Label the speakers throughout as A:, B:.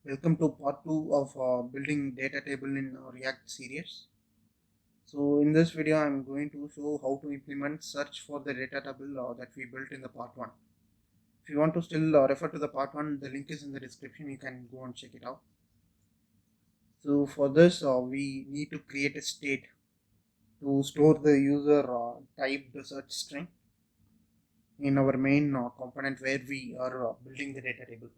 A: Welcome to part 2 of building data table in React series. So in this video I'm going to show how to implement search for the data table that we built in the part 1. If you want to still refer to the part 1, the link is in the description, you can go and check it out. So for this we need to create a state to store the user typed search string in our main component where we are building the data table.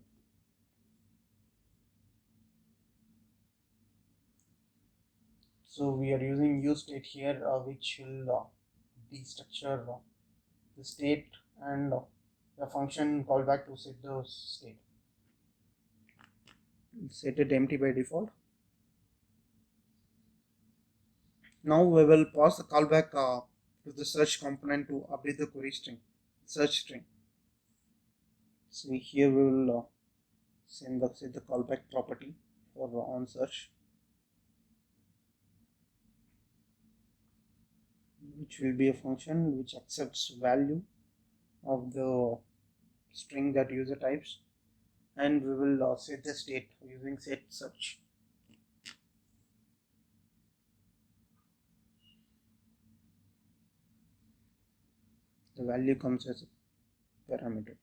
A: So we are using useState here, which will destructure the state and the function callback to set the state. Set it empty by default. Now we will pass the callback to the search component to update the query string, search string. So here we will set the callback property for on search, which will be a function which accepts value of the string that user types, and we will set the state using set search. The value comes as a parameter.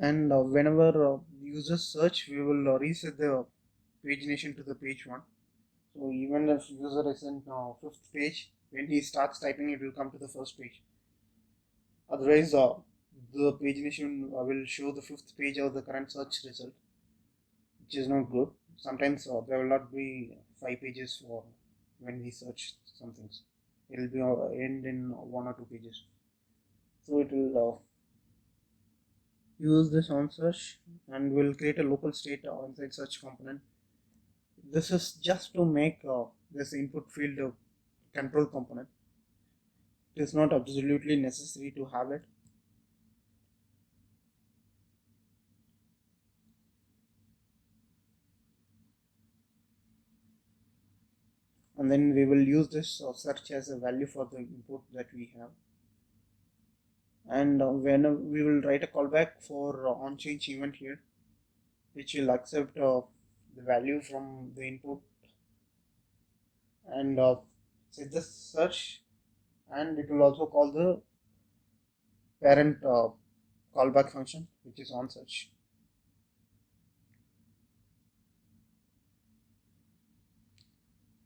A: And whenever users search, we will reset the pagination to the page 1. So even if user is in 5th page, when he starts typing, it will come to the first page. Otherwise, the pagination will show the 5th page of the current search result, which is not good. Sometimes there will not be 5 pages for when we search some things. It will be end in 1 or 2 pages. So it will use this on search, and we'll create a local state inside search component. This is just to make this input field a control component. It is not absolutely necessary to have it. And then we will use this search as a value for the input that we have. And when we will write a callback for on change event here, which will accept the value from the input and set the search, and it will also call the parent callback function, which is on search.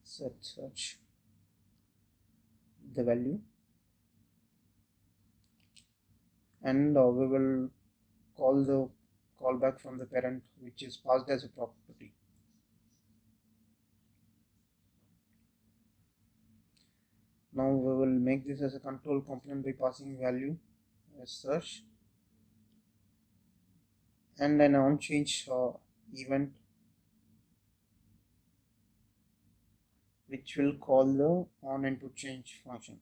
A: Set search the value, and we will call the callback from the parent, which is passed as a property. Now we will make this as a control component by passing value as search and an on change event, which will call the on input change function,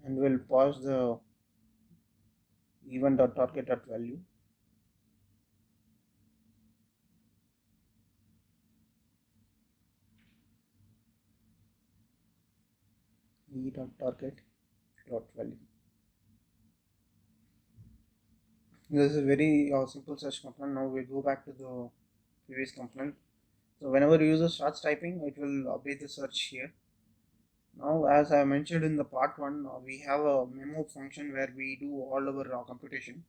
A: and will pass the event.target.value. e.target.value. This is a very simple search component. Now we go back to the previous component. So whenever user starts typing, it will update the search here. Now, as I mentioned in the part 1, we have a memo function where we do all our computation.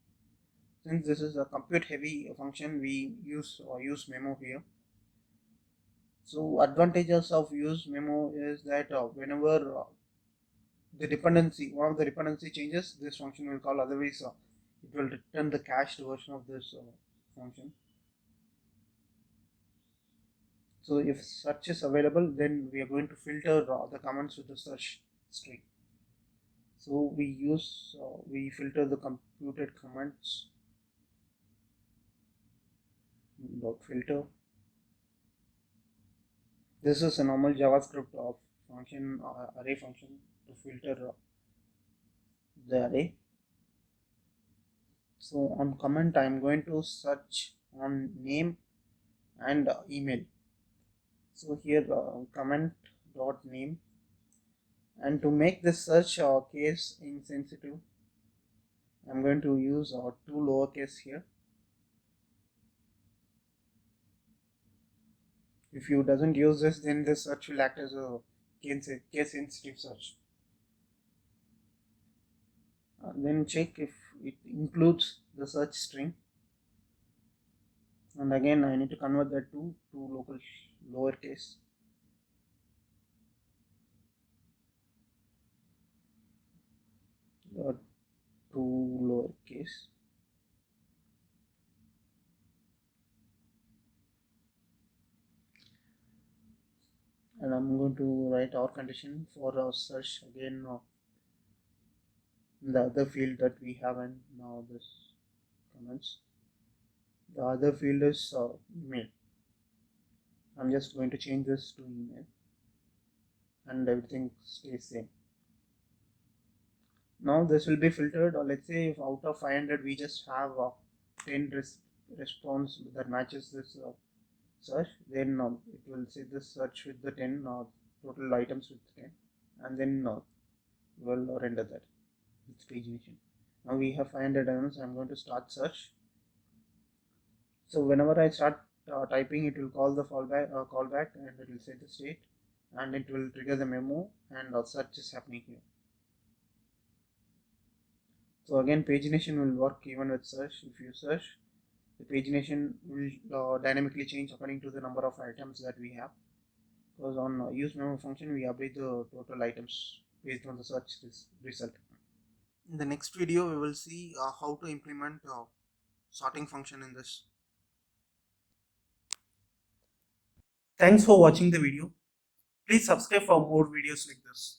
A: Since this is a compute heavy function, we use memo here. So advantages of use memo is that whenever one of the dependency changes, this function will call. Otherwise it will return the cached version of this function. So if search is available, then we are going to filter the comments with the search string. So we filter the computed comments dot filter. This is a normal JavaScript function, array function, to filter the array. So on comment, I am going to search on name and email. So here comment dot name, And to make this search case insensitive, I'm going to use two lowercase here. If you doesn't use this, then the search will act as a case sensitive search. Then check if it includes the search string, and again I need to convert that to local lowercase. To lowercase. And I'm going to write our condition for our search again in the other field that we have in now this comments. The other field is email. I'm just going to change this to email, and everything stays same. Now this will be filtered, or let's say if out of 500 we just have 10 response that matches this search, then it will say this search with the 10 total items with 10, and then we'll render that with pagination. Now we have 500 items. I'm going to start search. So whenever I start typing, it will call the callback, and it will set the state, and it will trigger the memo, and search is happening here. So again, pagination will work even with search. If you search, the pagination will dynamically change according to the number of items that we have. Because on use memo function, we update the total items based on the search result. In the next video, we will see how to implement sorting function in this. Thanks for watching the video. Please subscribe for more videos like this.